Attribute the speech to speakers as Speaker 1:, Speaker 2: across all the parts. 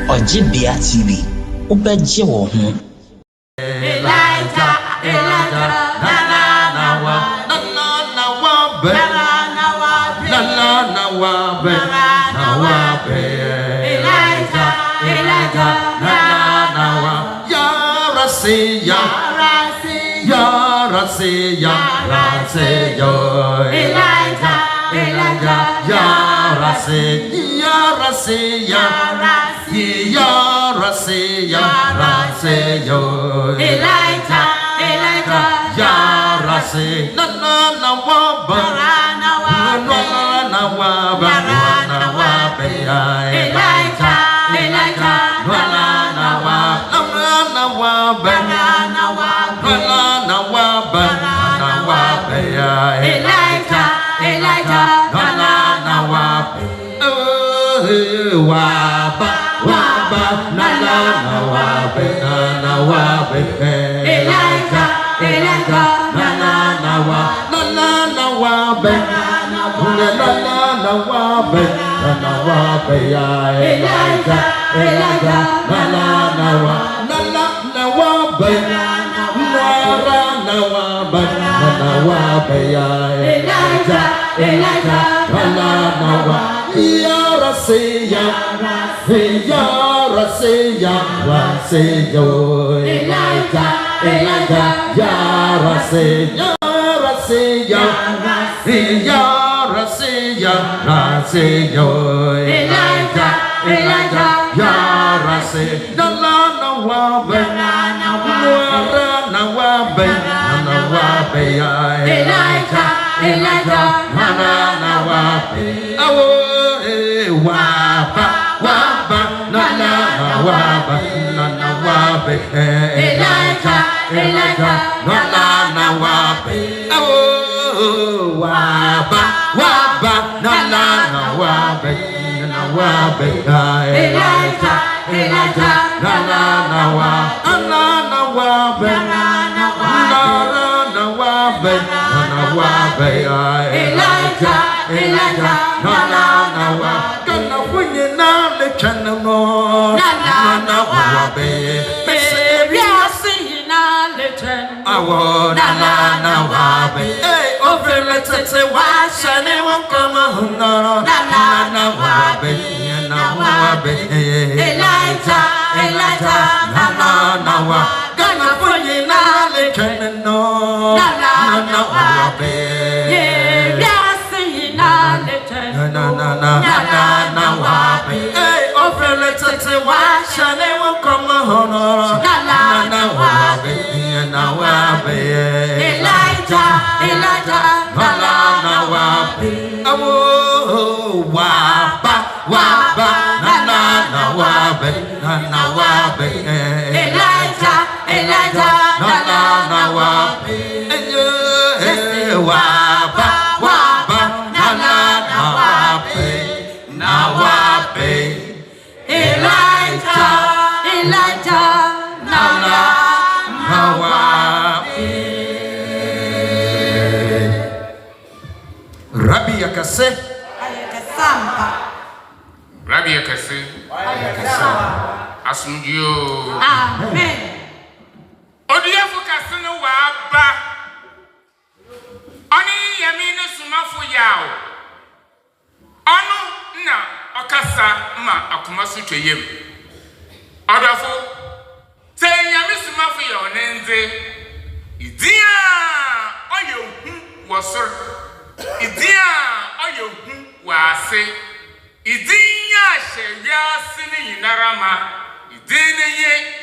Speaker 1: Ojibia TV, ubeje wo ho.
Speaker 2: Elijah,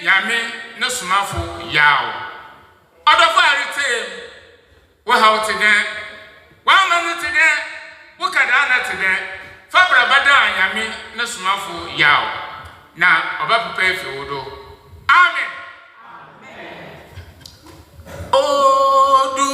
Speaker 3: Nyame Somafo Yawoh. Odofo arite wo ha otene wa manu tene wo kada na tene fabra bada Nyame Somafo Yawoh na oba papa efi wodo. Amen. Odu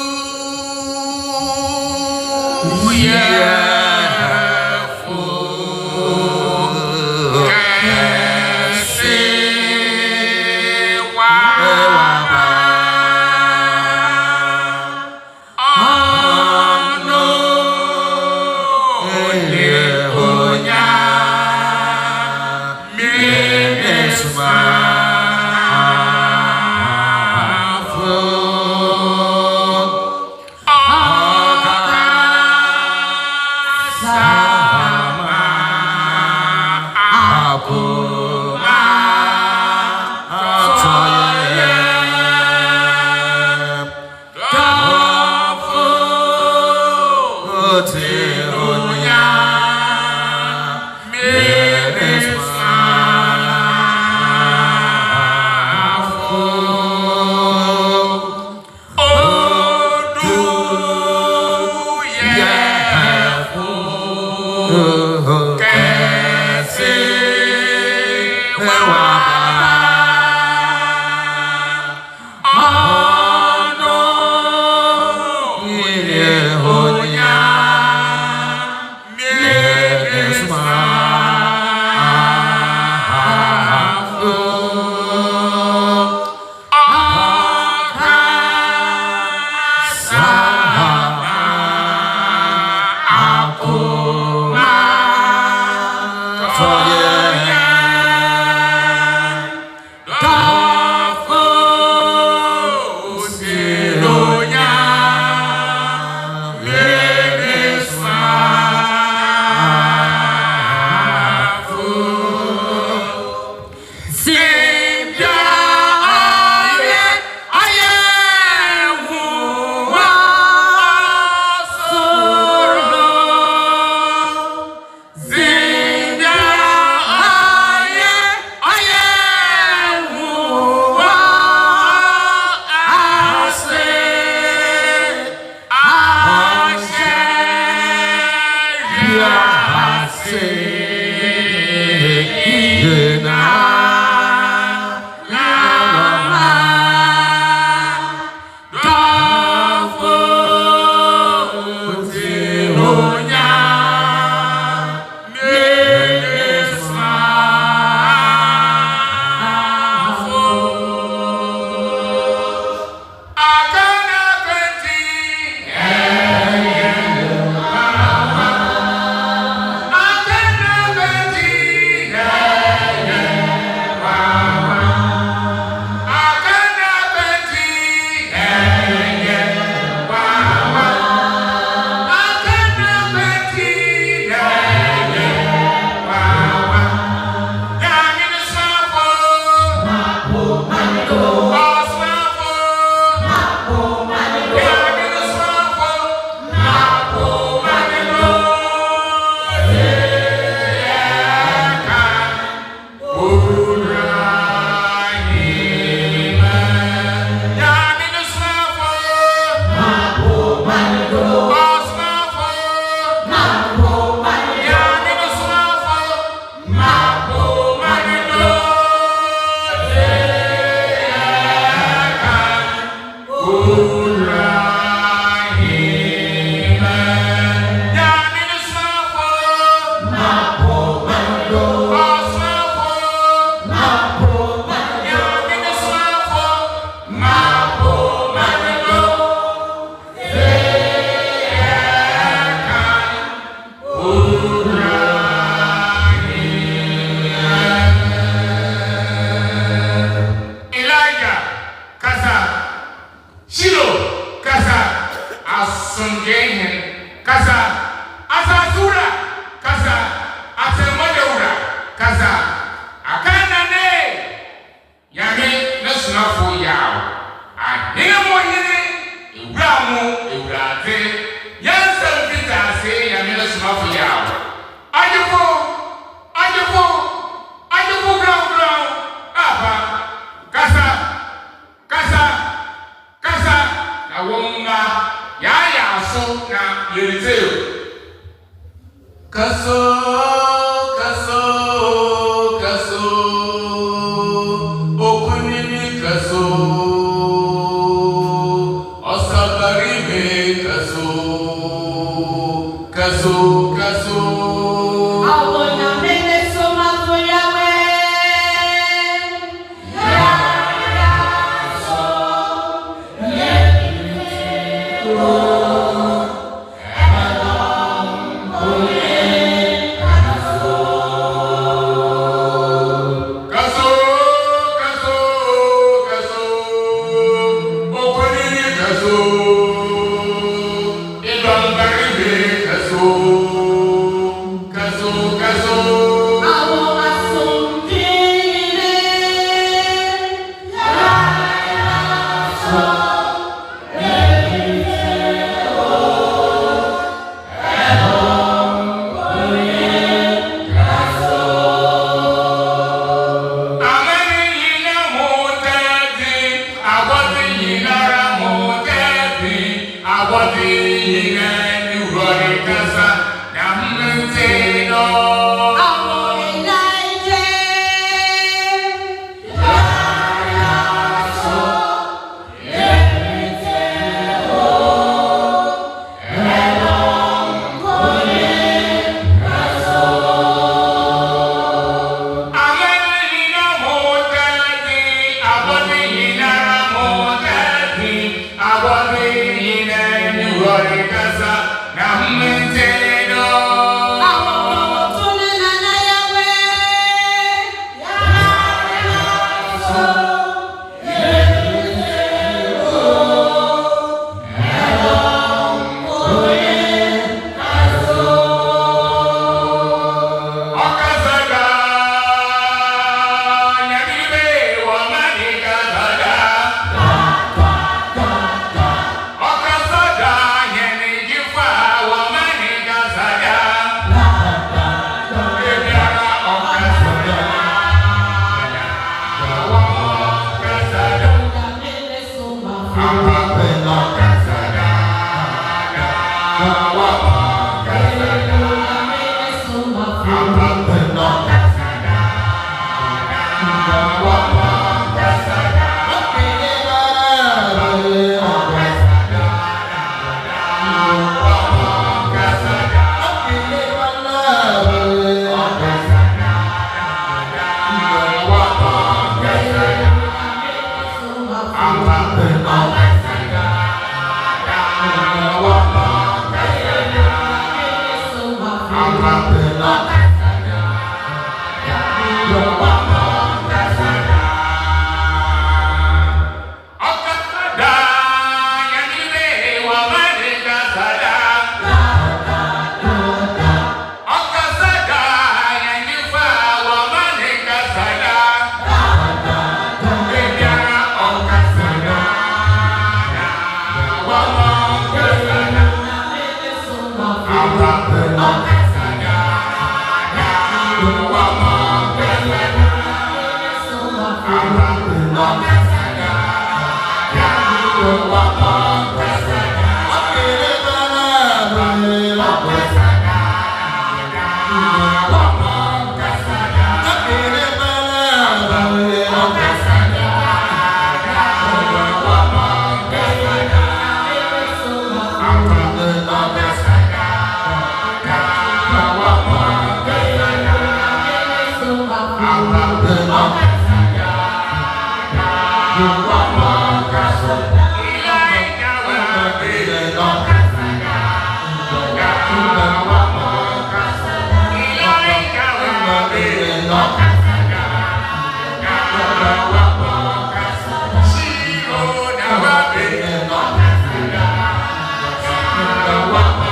Speaker 3: Wow.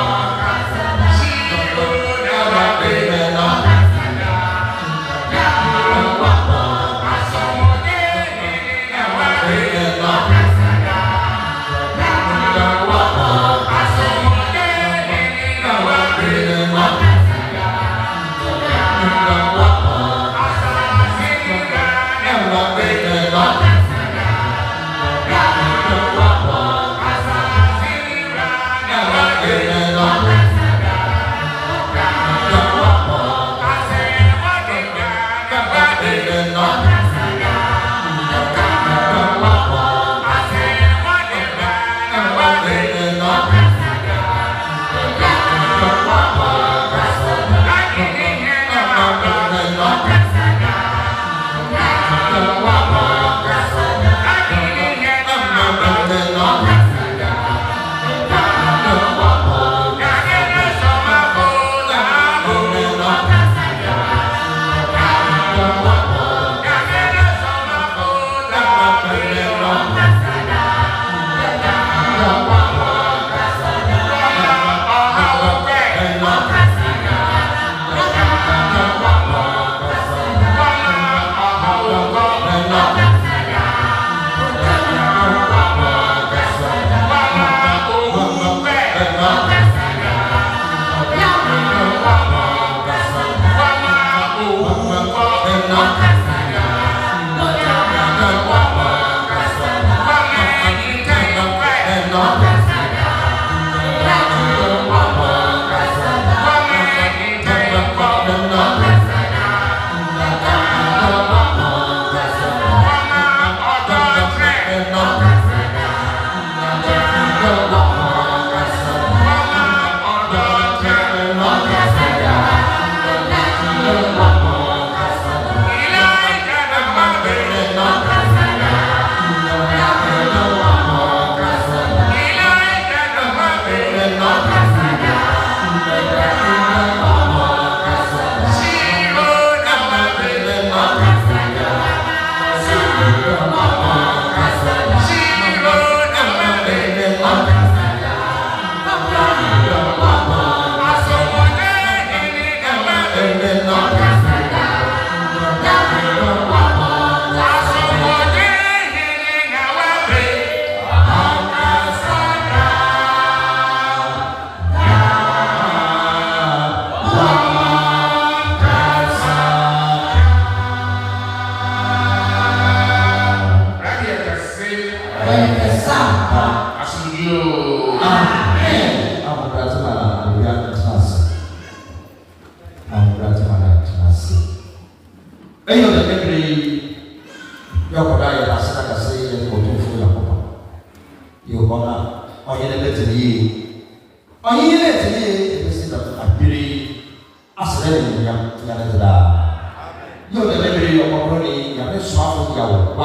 Speaker 2: Ayo the memory Yokodai Asaka say and go to full of you honor or you let me. Or you let me instead of a beauty as a Yanada. You the memory of Ɔkrɔnkrɔnyi Nyame Somafo Yawoh.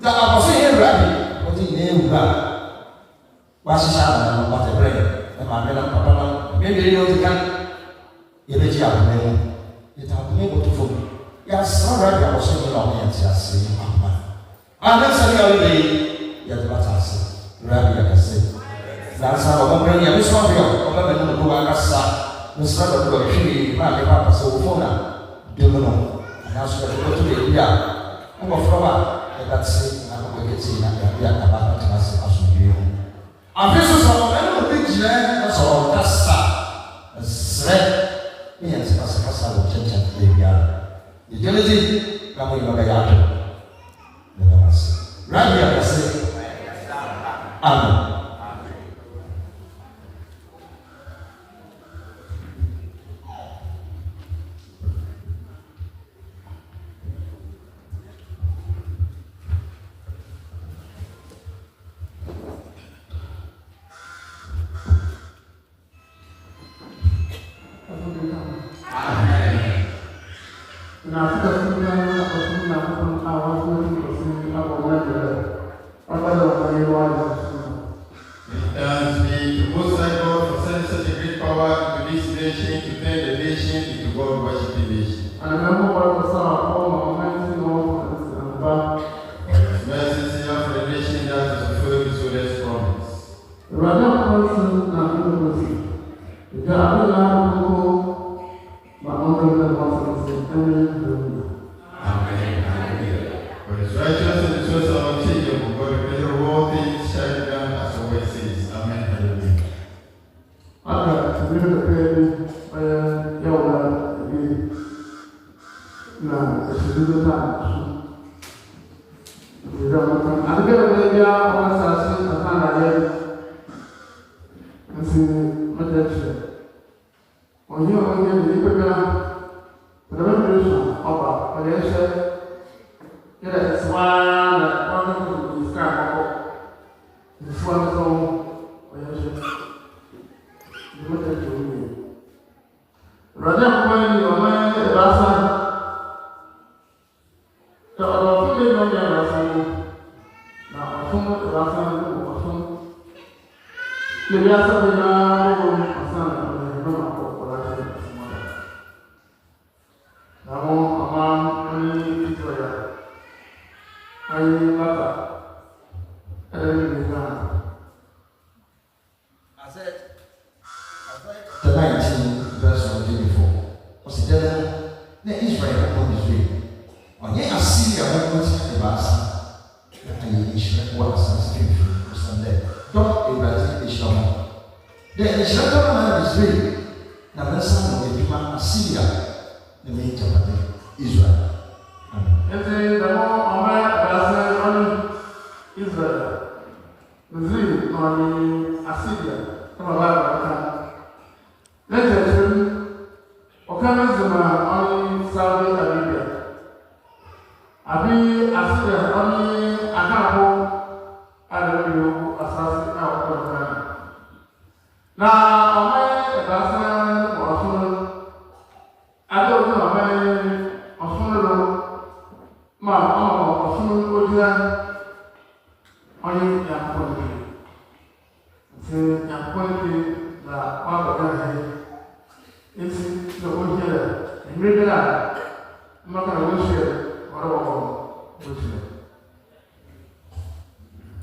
Speaker 2: That I was here ready. What in name that was shot what a brain. And my brother Papa, maybe you can. You let you have name. It have been able to phone. Yes, all right, I was saying on the answer. I'm not saying all day. Yet, what I say, Rabbi, I can say. That's how Ɔkrɔnkrɔnyi Nyame Somafo. I'm not going to do a cassa. Mr. Ɔkrɔnkrɔnyi, my papa, so phone. Domingo, and also the go to the India. I'm a flower, and that's it. I'm going to get in and be about to ask you. I'm just a big man, so that's a threat. Me and Sasa will change at the yard. The jelly, come in my yard. Right here, I say, Amen.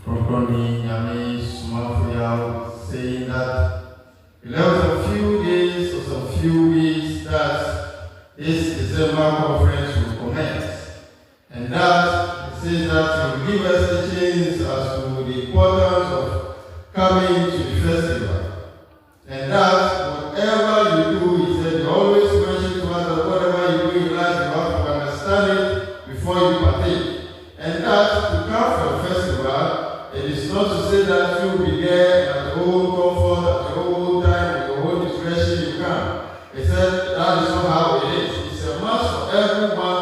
Speaker 4: Ɔkrɔnkrɔnyi Nyame Somafo saying that there was a few days or some few weeks that this December conference will commence, and that it says that he will give us the teachings as to the importance of coming to the festival, and that whatever you do, he said, you always mention to us that whatever you do in life, you have to understand it before you partake, and that to come for a festival, it is not to say that you will be there at your own comfort, at your own time, at your own discretion, you can. He said that is not how it is. It's a must for everyone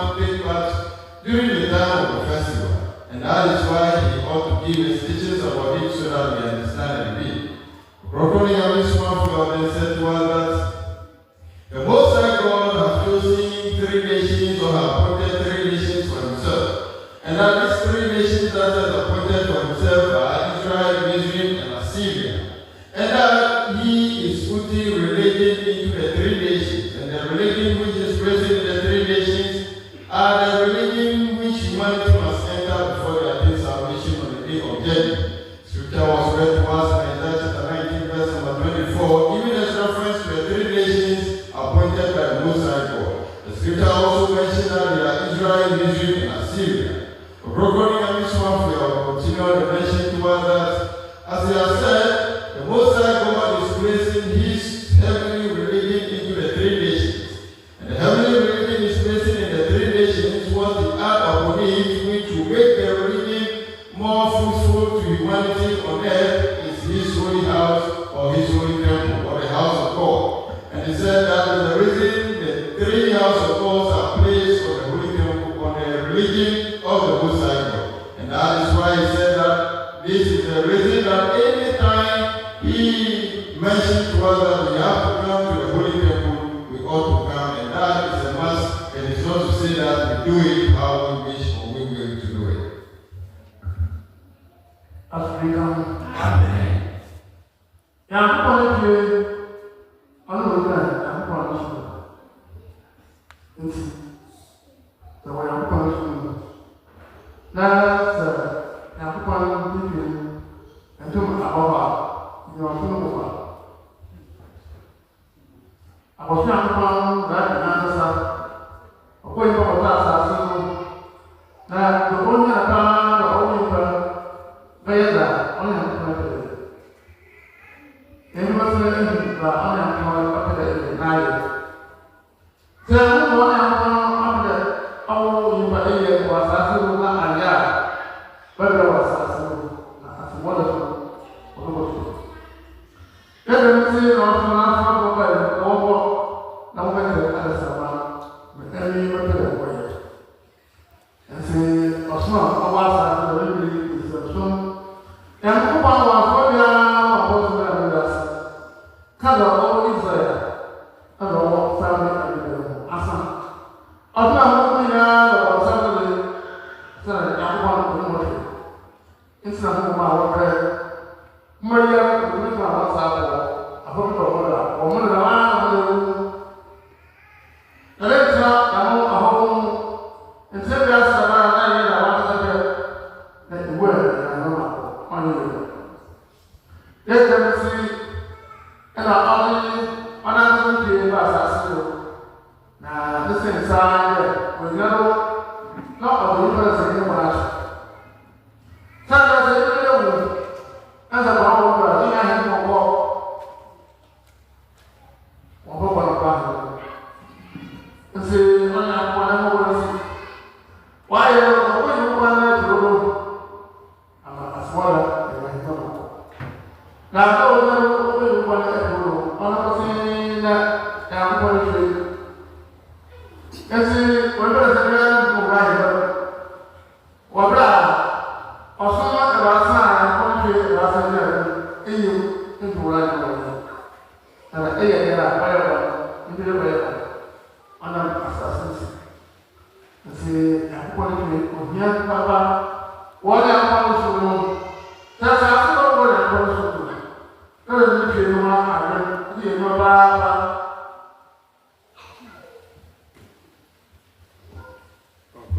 Speaker 4: Somafo then said to us that the Most High God has chosen 3 nations or has appointed 3 nations for himself. And that these 3 nations that he has appointed for himself are Israel, Israel, and Assyria. And that he is putting religion into the 3 nations. And the religion which is present in the 3 nations are the religion which humanity must enter before they attain salvation on the day of judgment. Scripture was read to us in Isaiah chapter 19, verse number 24, giving us reference to the 3 nations appointed by the Most High God. The scripture also mentioned that they are Israel, Israel, and Assyria. Ɔkrɔnkrɔnyi Nyame Somafo will continue to mention to us that, as he has said, the Most High God is placing his heavenly religion into the 3 nations. And the heavenly religion is placing in the 3 nations what the act upon it, which will make the religion more fruitful to humanity on earth, is his holy house or his holy temple or the house of God. And he said that is the reason the 3 houses of God are placed on the holy temple, on the religion of the Most High God. And that is why he said that this is the reason that any time he mentioned to us that we have to come to the holy temple, we ought to come. And that is a must. And it's not to say that we do it how we wish or we're going to do it.
Speaker 5: Africa.
Speaker 2: Amen.
Speaker 5: Yeah, I'm going to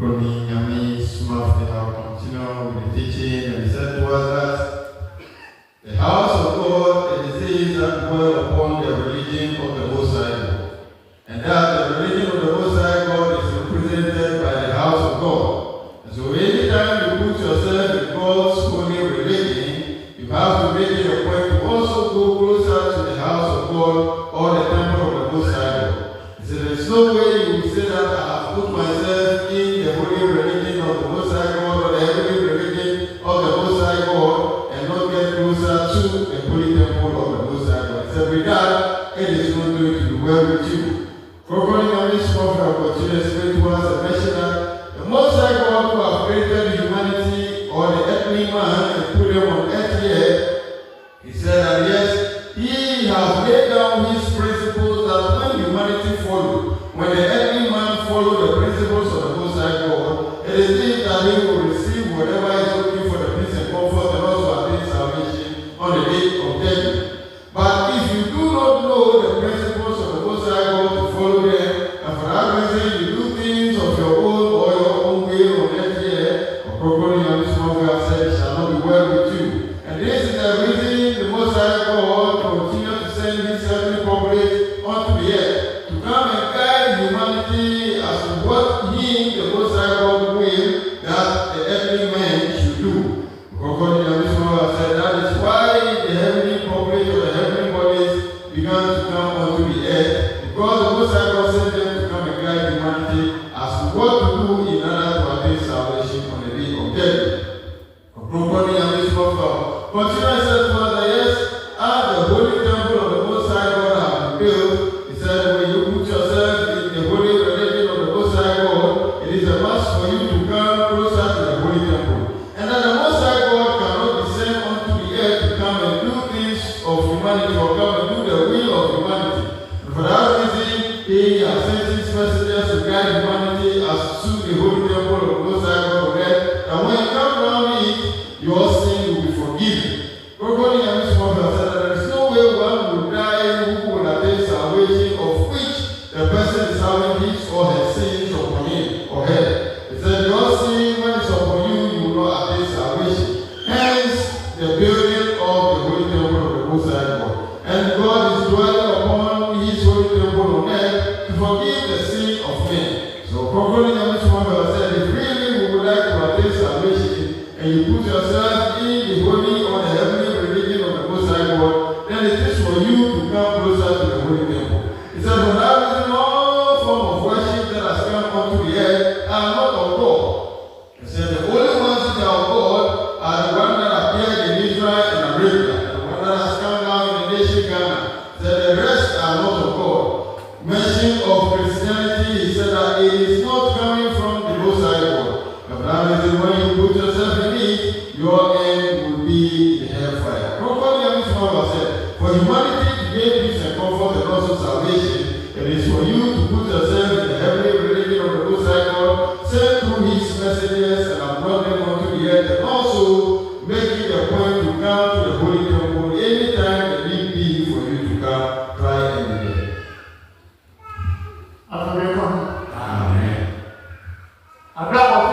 Speaker 4: Ɔkrɔnkrɔnyi Nyame Somafo will continue with the teaching, and he said to us that the house of God, it says that dwell upon the religion of the Most High God, and that the religion of the Most High God is represented by the house of God. And so anytime you put yourself in God's holy religion, you have to make it a point to also go closer to the house of God or the temple of the Most High God. So there's no way you will say that I have put myself in the holy religion of the Most High God or the heavenly religion of the Most High God and not get closer to the holy temple of the Most High God. So with that, it is not going to be well with you. Ɔkrɔnkrɔnyi Nyame Somafo will continue to explain to us and mention that the Most High God who have created humanity or the earthly man and put them on earth here, he said that yes, He has laid down his principles that when humanity follow, when the earthly man follow the principles of the Most High God, it is this that he will receive whatever is looking for the peace and comfort and also attain salvation on the day of judgment. But if you do not know the principles of the Most High God to follow them, and for that reason you do things of your own or your own way on earth here, Ɔkrɔnkrɔnyi Nyame Somafo has said, it shall not be well with you. And this is the reason the Most High God continues to send his heavenly populace onto the earth to come and guide humanity as to what he, the Most High God, will that the earthly man should do. Ɔkrɔnkrɔnyi Nyame Somafo has said that is why the heavenly populace or the heavenly bodies began to come onto the earth, because the Most High God sent them to come and guide humanity as to what to do in order to attain salvation on the day of judgment. Ɔkrɔnkrɔnyi Nyame Somafo continue said to us that yes, as the holy temple of the Most High God has been built, he said when you put yourself in the holy religion of the Most High God, it is a must for you to come closer to the holy temple. And that the Most High God cannot descend onto the earth to come and do things of humanity or come and do the will of humanity. And for that reason, he has sent his messengers to guide humanity as to the holy temple of the Most High God on earth. And when you come around it, your sin will be forgiven. Ɔkrɔnkrɔnyi Nyame Somafo said that there is no way one will die who will attain salvation of which the person is having his or her sins upon him or her. He said, your sin when it's upon you, you will not attain salvation. Hence, the building of the holy temple of the Most High God. And God is dwelling upon his holy temple on earth to forgive the sin of men. So Ɔkrɔnkrɔnyi Nyame Somafo said, if really we would like to attain salvation, and you put yourself in the holy or the heavenly religion of the Most High God, then it is for you to come closer to the holy temple. He said, for that reason, all form of worship that has come onto the earth are not of God. He said, the only ones that are of God are the ones that appeared in Israel and Arabia, the one that has come down in the nation Ghana. He said, the rest are not of God. Mention of Christianity, he said that it is not coming from the Most High God. But that is when you put yourself in it, your end will be the hellfire. Ɔkrɔnkrɔnyi Nyame Somafo said, for humanity to gain peace and comfort and also salvation, it is for you to put yourself in the heavenly religion of the Most High God, sent through his messengers and have brought them onto the earth, and also making a point to come to the holy temple anytime the need be for you to come, try and be there. Amen.
Speaker 5: Adam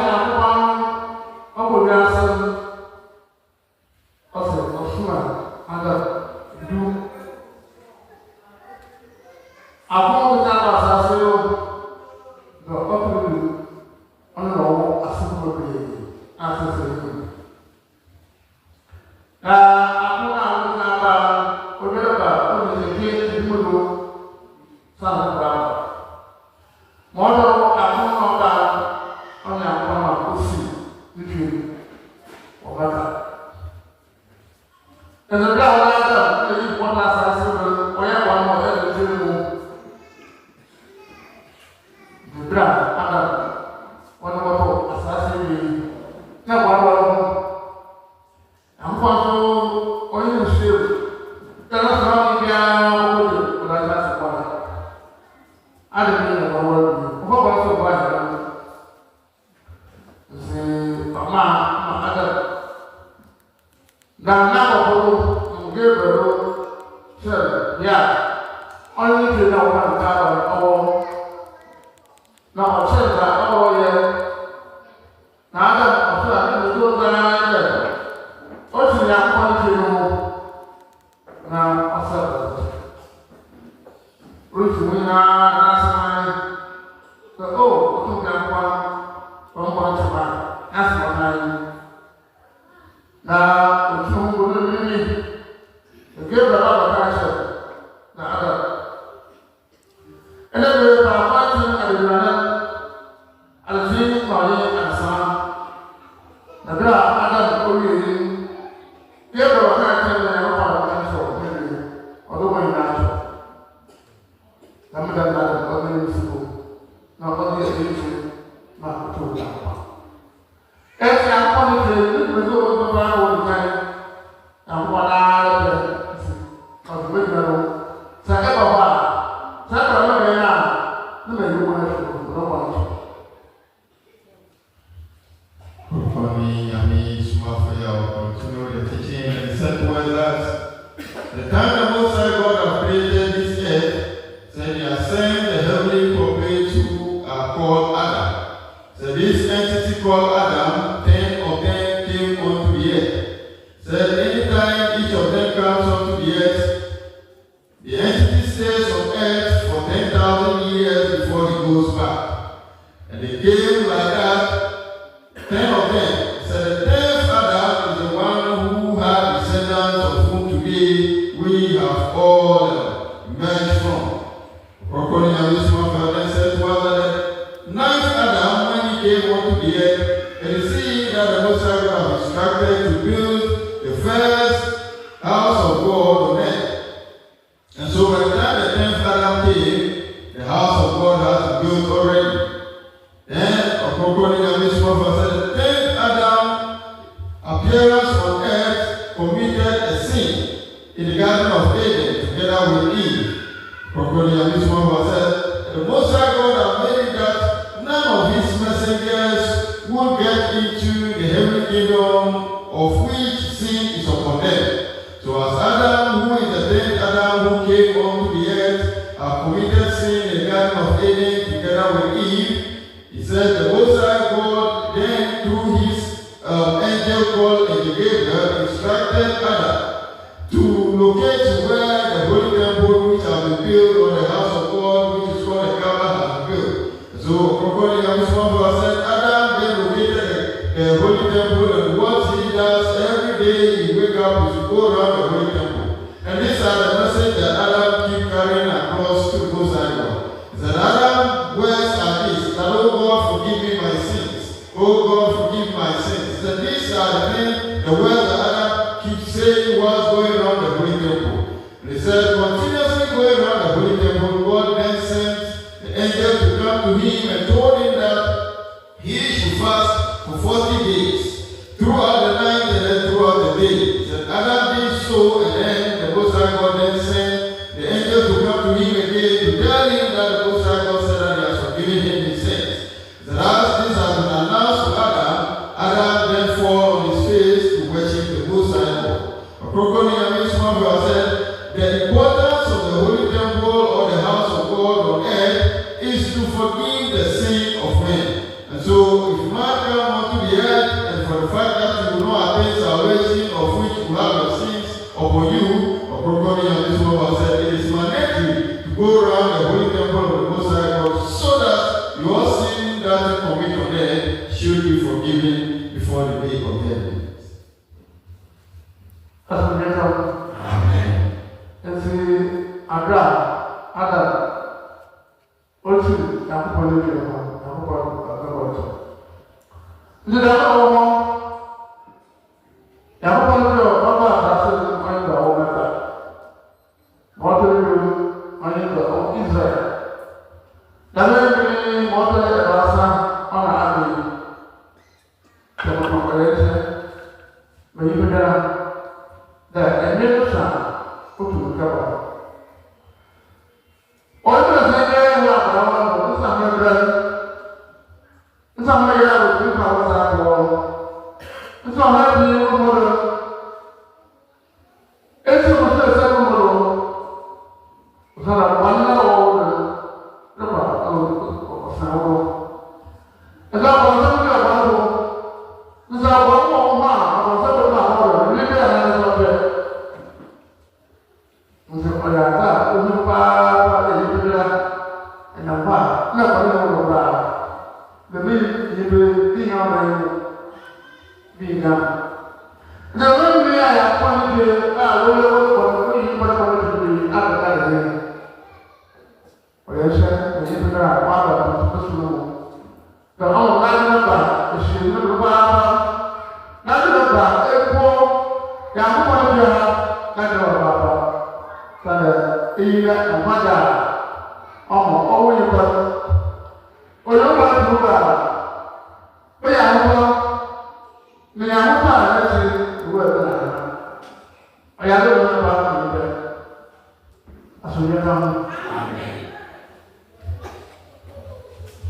Speaker 4: The entity stays on earth for 10,000 years before he goes back. And they came like that, 10 of them. So the 10th Adam is the one who had descendants of whom today we have all emerged from. Ɔkrɔnkrɔnyi Nyame Somafo then said to us that the 9th Adam, when he came onto the earth, and he see that the Most High God has instructed to build the first house of God on earth. And so by the time the 10th Adam came, the house of God has been built already. Then Ɔkrɔnkrɔnyi Nyame Somafo said the 10th Adam appearance on earth committed a sin in the Garden of Eden together with Eve. Ɔkrɔnkrɔnyi Nyame Somafo said the Most High God has made it that none of his messengers will get into the heavenly kingdom of which sin is upon them. So as Adam, who is the 10th Adam who came onto the earth, have committed sin in the Garden of Eden together with Eve, he said the Most High God then through his angel called Gabriel instructed Adam to locate where the holy temple which has been built on the house of God, which is called the Kaaba, has been built. So Ɔkrɔnkrɔnyi Nyame Somafo said Adam then located the holy temple, and what he does every day he wake up is to go around the holy temple. And these are the message that Adam keep carrying across to the Most High God. He said, Adam, words are these, that oh God forgive me my sins. Oh God forgive my sins. He said, these are the things, the words that Adam keeps saying was going around the holy temple. And he said, continuously going around the holy temple, God then sent the angel to come to him and told him that he should fast for 40 days, throughout the night and then throughout the day. He said, Adam did so, and then the Most High God then sent the angel to come to him again to tell him that the Most High God said that he has forgiven him his sins. He said, as this has been announced to Adam, Adam then fell on his face to worship the Most High God. Ɔkrɔnkrɔnyi Nyame Somafo said, the importance of the holy temple or the house of God on earth is to forgive the sin of men. And so, if man come onto the earth, and for the fact that you will not attain salvation of which you have your sins upon you, Ɔkrɔnkrɔnyi Nyame Somafo said, it is mandatory to go around the holy temple of the Most High God so that your sin that you commit on earth should be forgiven before the day of judgment.
Speaker 5: Amen. And see, Adam, also,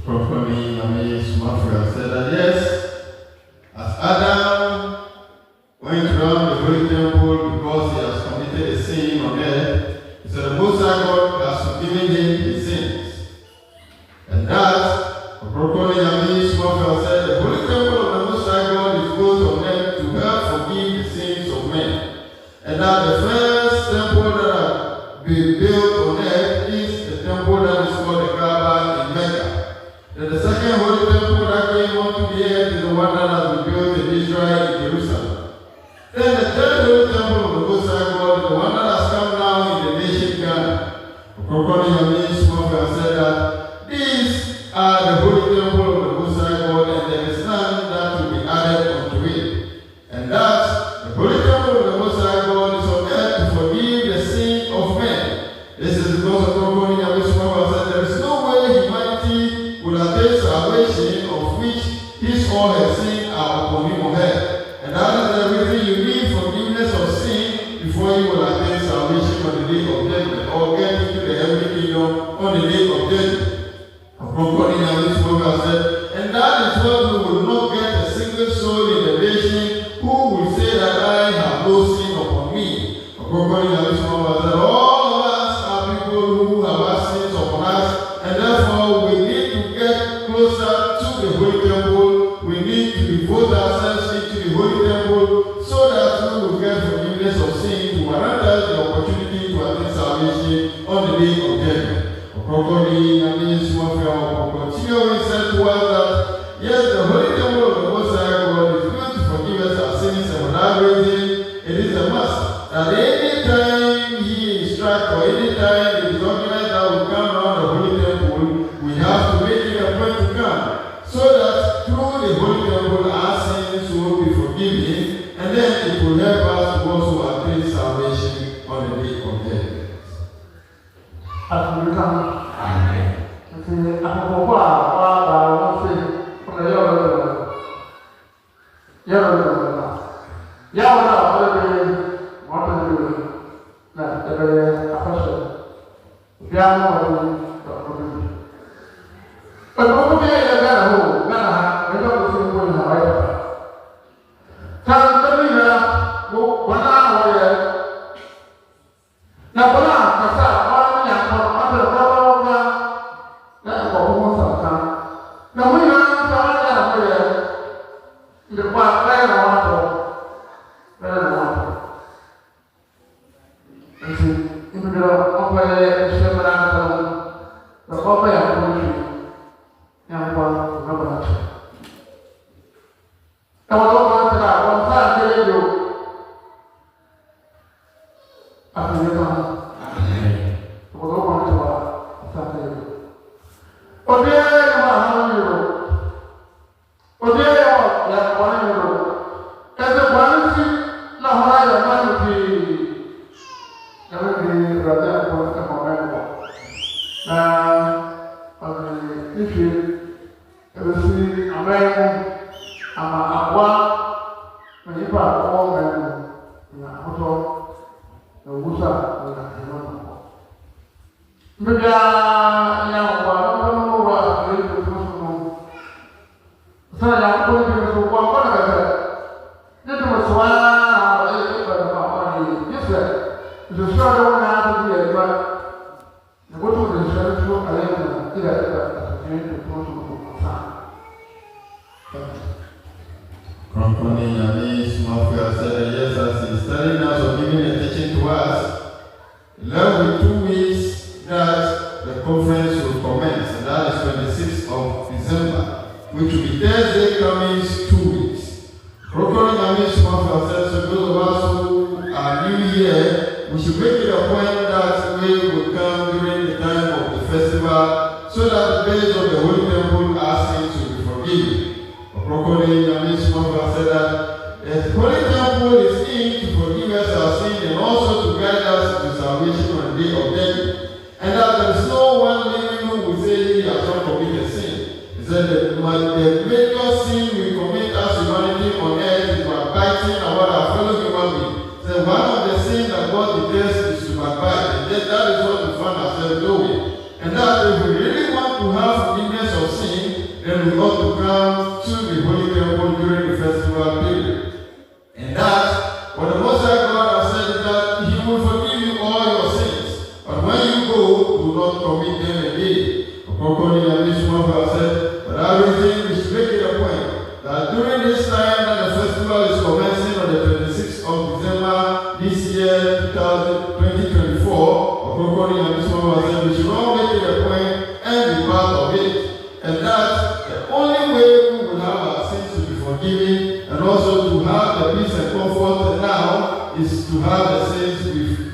Speaker 4: Ɔkrɔnkrɔnyi Nyame Somafo said that yes, as Adam went around the holy temple because he has committed a sin on earth, he said the Most High God has forgiven him his sins. And that, Ɔkrɔnkrɔnyi Nyame Somafo said, the holy temple of the Most High God is built on earth to help forgive the sins of men. And that the first temple that be built on earth is the temple that is called the Kaaba in Mecca. Then the second holy temple that came onto the earth is the one that has been built in Israel in Jerusalem. Then the third holy temple of the Most High God is the one that has come now in the nation Ghana. Ɔkrɔnkrɔnyi Nyame Somafo said that these are the holy temple of the Most High God, and there is none that will be added unto it. And that the holy temple of the Most High God is on earth to forgive the sin of men. This is because Ɔkrɔnkrɔnyi Nyame Somafo said there is no way humanity will attain salvation of which his or her sin are upon him or her. And that is everything you need forgiveness of sin before you will attain salvation on the day of judgment or get into the heavenly kingdom on the day of judgment. Ɔkrɔnkrɔnyi Nyame Somafo said, and that is what we will not get a single soul in the nation who will say that I have no sin upon me. Ɔkrɔnkrɔnyi Nyame Somafo said, all of us are people who have had sins upon us, and therefore we need to get closer to the holy temple. We need to devote ourselves into the holy temple so that we will get forgiveness of sin to warrant us the opportunity to attain salvation on the day of judgment. Ɔkrɔnkrɔnyi Nyame Somafo continually said to us that yes, the holy temple of the Most High God is going to forgive us our sins, and for that reason it is a must that any time he instructs or any time it is organized that we come around the holy temple, we have to make it a point to come, so that through the holy temple our sins will be forgiven, and then it will help us to also attain salvation on the day of judgment.
Speaker 5: Amen. Aku apa sih? Yawoh
Speaker 4: Ɔkrɔnkrɔnyi Nyame Somafo said, yes, as he's telling us or giving a teaching to us, left with 2 weeks that the conference will commence, and that is 26th of December, which will be Thursday coming 2 weeks. Ɔkrɔnkrɔnyi Nyame Somafo said, so those of us who are new here, we should make it a point that we will come during the time of the festival, so that based on the Holy Temple, our sins will be forgiven. Ɔkrɔnkrɔnyi Nyame Somafo said that the Holy Temple is in to forgive us our sin and also to guide us to salvation on the day of judgment. And that there is no one living who will say he has not committed sin. He said that the major sin we commit as humanity on earth is backbiting about our fellow human beings. So one of the sins that God detests is to backbite, and that is what we find ourselves doing. And that if we really want to have forgiveness of sin, then we ought to come to the Holy Temple during the festival period. And that, what the Most High God has said is that He will forgive you all your sins. But when you go, do not commit them again. Ɔkrɔnkrɔnyi Nyame Somafo said, but everything we should make it a point that during this time that the festival is commencing on the 26th of December this year, 2024, Ɔkrɔnkrɔnyi Nyame Somafo said we should all make it a point and be part of it. And that the only way we will have our sins to be forgiven and also to have the peace and comfort now is to have the sins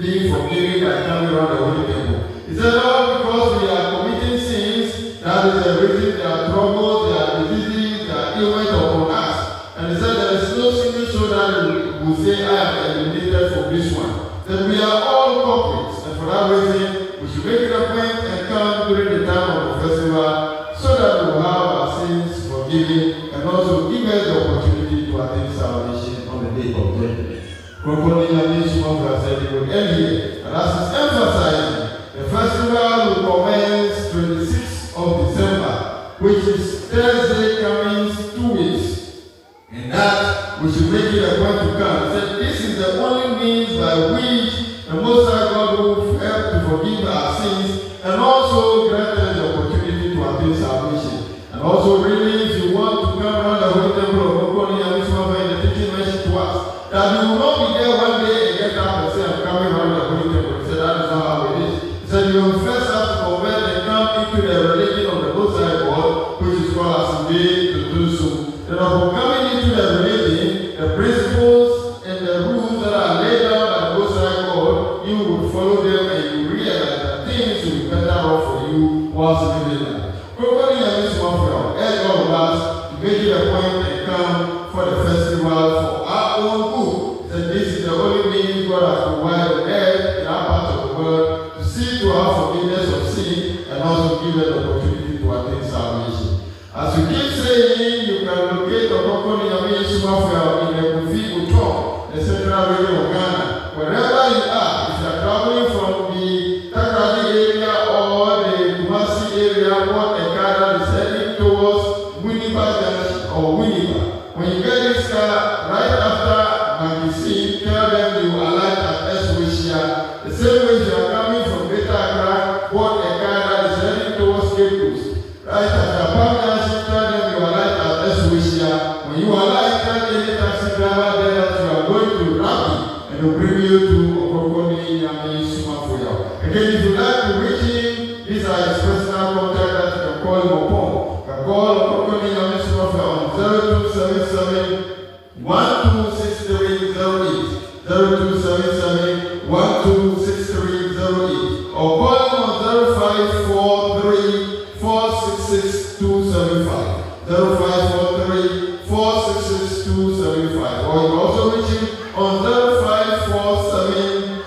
Speaker 4: being forgiven by coming around the Holy Temple. He said, oh, because we are committing sins, that is the reason there are troubles, there are diseases, there are ailments upon us. And he said, there is no single soul that will say, I am eliminated from this one. That we are all culprits, and for that reason, we should make it a point and come during the time of the festival so that we will have our sins forgiven and also give us the opportunity to attain salvation on the day of judgment. Ɔkrɔnkrɔnyi Nyame Somafo said it will end here, and as is emphasizing, the festival will commence 26th of December, which is Thursday coming 2 weeks. And that we should make it a point to come. He said this is the only means by which the Most High God will help to forgive our sins and also grant us the opportunity to attain salvation. And also really, if you want to come around the Holy Temple of Ɔkrɔnkrɔnyi Nyame Somafo, the teaching mentioned to us that you will not be there one day and get up and say, I'm coming around the Holy Temple. He said that is not how it is. He said you will first have to convert and come into the religion of the Most High God, which is called Assembly to do so. Then upon coming into the religion, the principles and the rules that are laid down by the Most High God, you will follow them and you realize that things will be better off for you whilst living there. Ɔkrɔnkrɔnyi Nyame Somafo urge all of us to make it a point and come for the festival for our own good. That this is the only means God has provided on earth in our part of the world to see to our forgiveness of sin and also give us the opportunity to attain salvation. As we keep saying, you can locate Ɔkrɔnkrɔnyi Nyame Somafo in the Kofi Utong, the central region of Ghana. Wherever you are, if you are traveling from the Takrady area or the Kumasi area, what a car is heading towards Winneba Junction or Winneba. When you get this car, right after Magisi, tell them you alight at Eswishia. The same way you are coming from Greater Accra, what a car is heading towards Cape Coast. Right after Junction, tell them you alight at Eswishia. When you alight, tell any taxi driver there that you are going to Rapi and will bring you to Ɔkrɔnkrɔnyi Nyame Somafo. Again, if you like to reach him, these are his personal contact that you can call him upon. You can call Ɔkrɔnkrɔnyi Nyame Somafo on 0277 126308, 0277 126308, or call him on 0543 466 275, 0543 466 275, or you can also reach him on 0547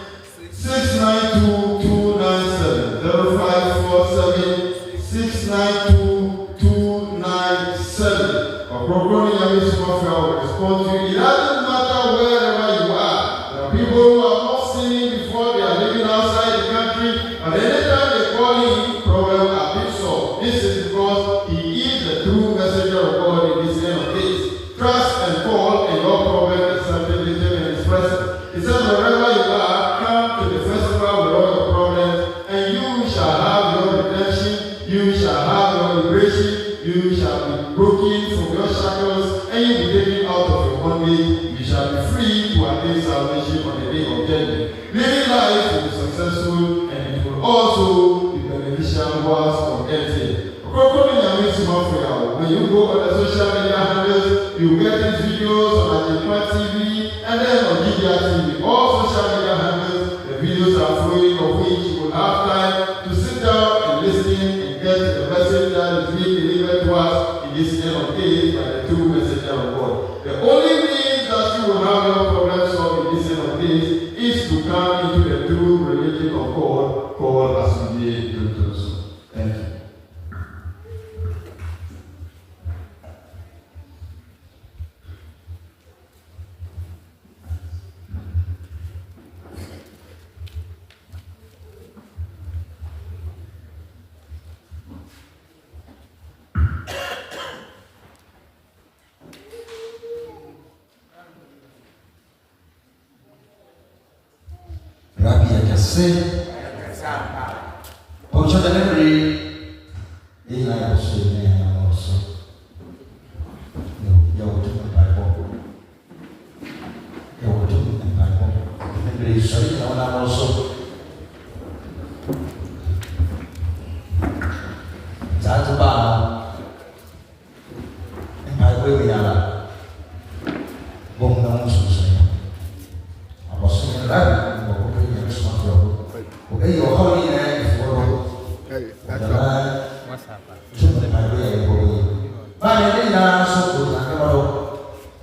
Speaker 4: 692 297, 0547 692 297. Ɔkrɔnkrɔnyi Nyame Somafo will respond to you. It doesn't matter wherever you are. There are people who are not sinning before they are living outside the country, and anytime they call him, problem has been solved. This is because he is the true messenger of God in this end of days. Trust and call, and your problem is something written in his presence. He said, wherever you are, come to the festival with all your problems, and you shall have your redemption, you shall have your liberation, you shall be broken from your shackles, and you will be taken out of your bondage. You shall be free to attain salvation on the day of judgment. Living life will be successful, and it will also be beneficial whilst on earth here. Ɔkrɔnkrɔnyi Nyame Somafo, when you go on the social media handles, you get these videos on Ajepa TV and then on Gidia TV. All social media handles, the videos are flowing, of which you will have time to sit down and listen and get the message that is being delivered to us in this end of days by the true messenger of God. The only means that you will have your problem solved in this end of days is to come into the true religion of God called Assembly to do so. Thank you.
Speaker 2: Ocho delivery is like a student also. Yawoh to the Bible. Yawoh to the Bible. Delivery is also. Zanzibar, and my way we are. Bom não sucede. A você é grave, o que é isso que o que é o holy né, for what's happened? Super my way go. Vai nem na so na camaro.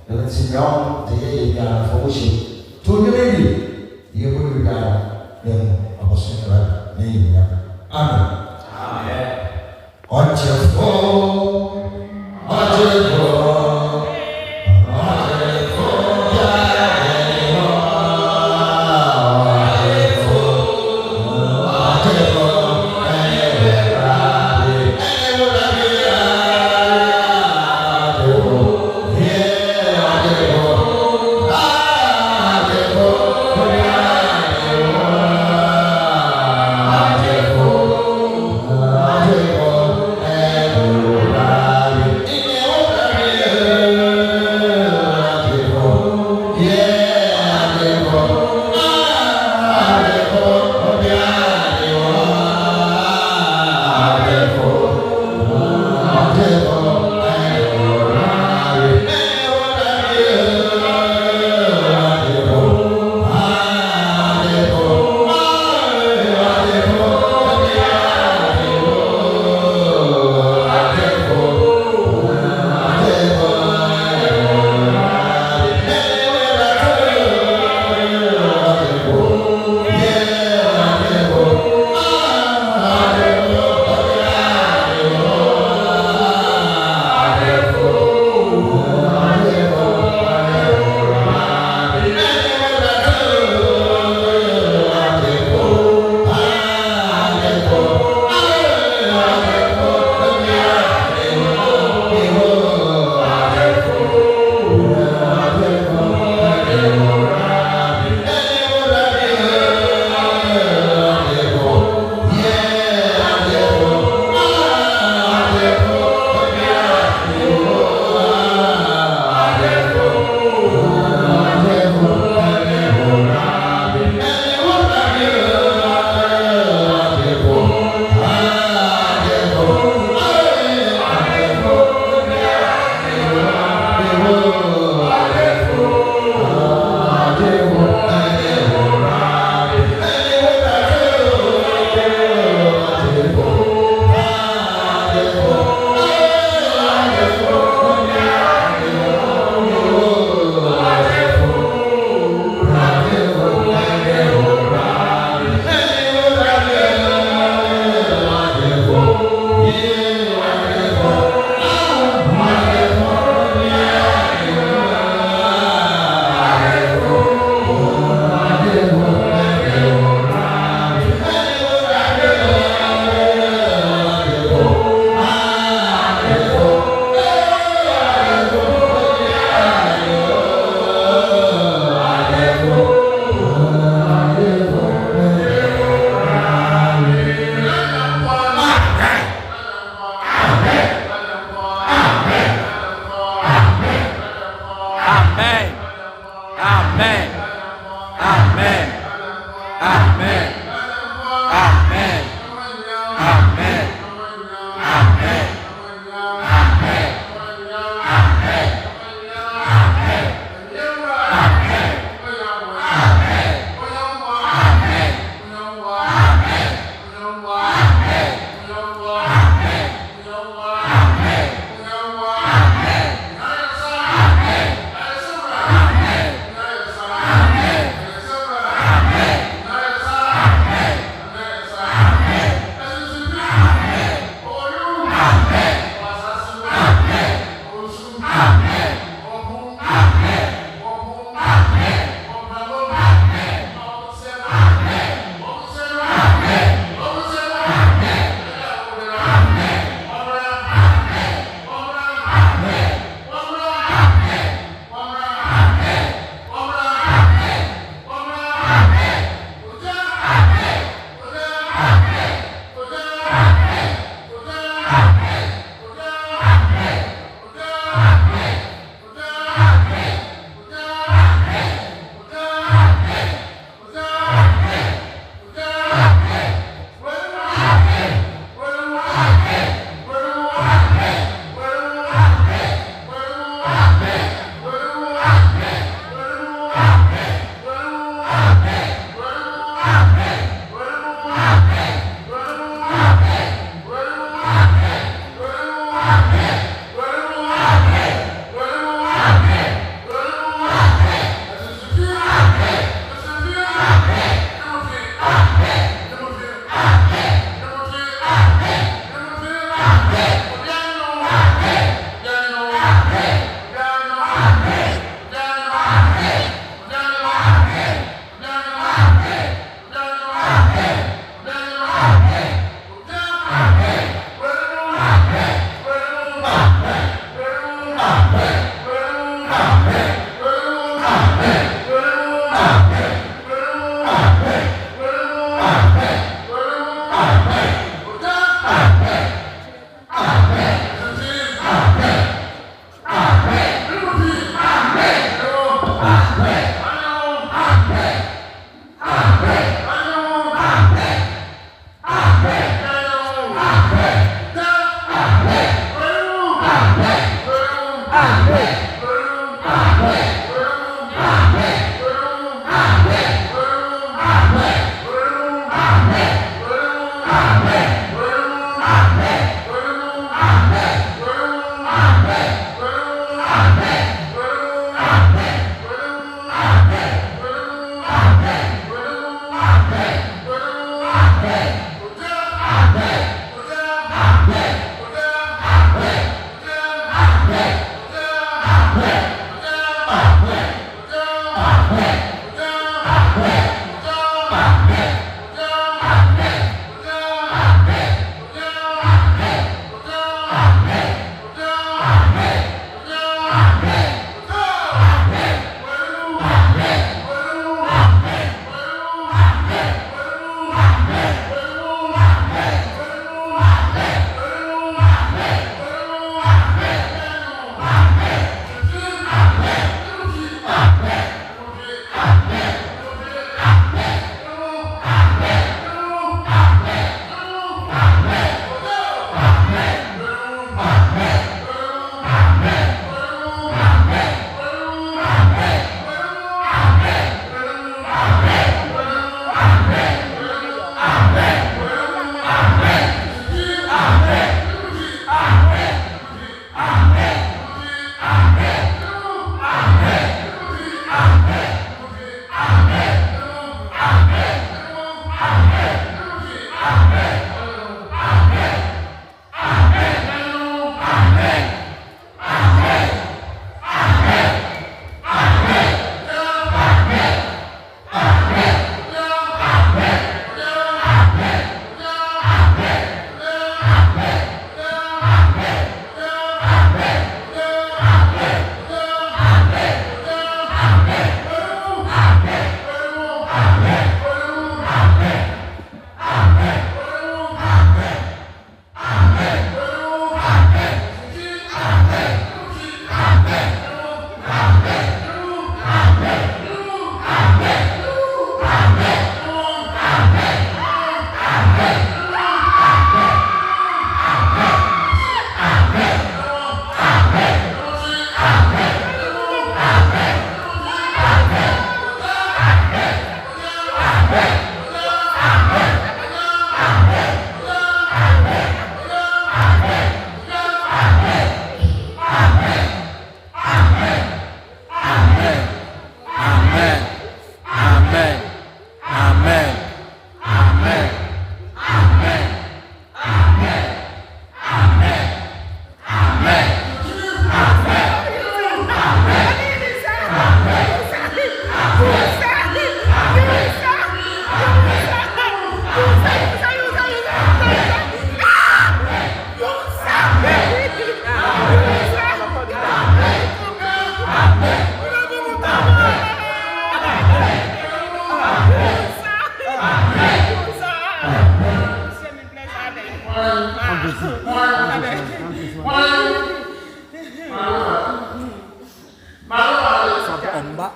Speaker 2: Eu disse não, tem ya foguchi. Tu me lembri. E eu vou ligar. A você é grave, nem ya. Amém. Amém. Onde eu for, onde eu for.
Speaker 6: Oh,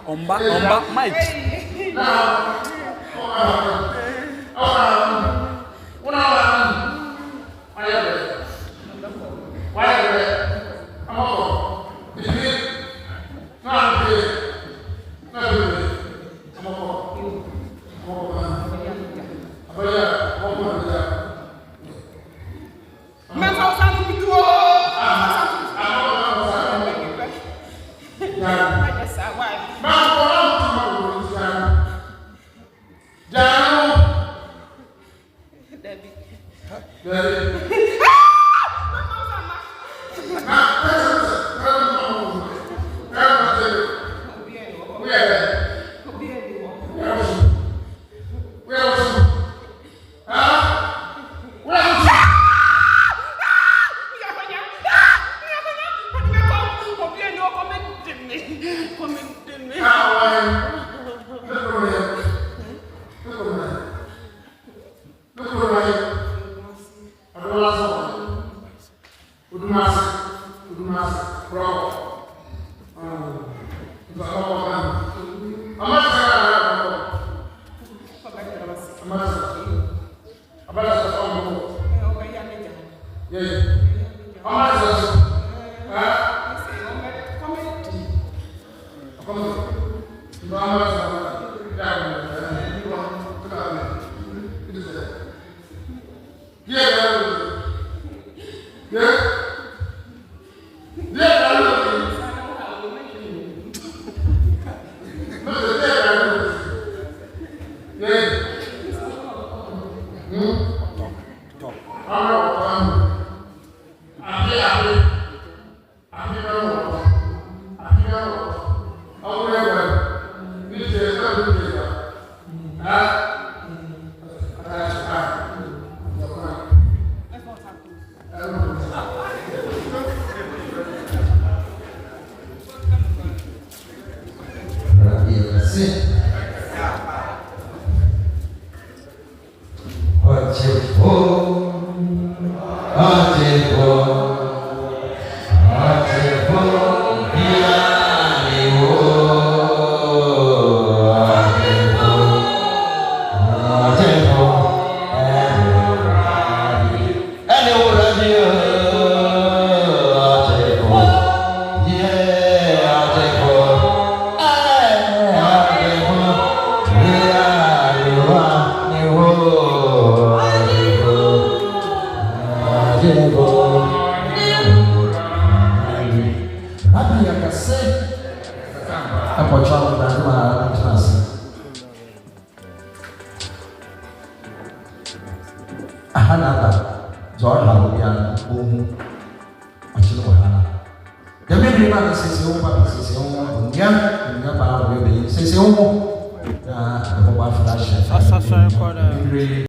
Speaker 6: Omba, Mike.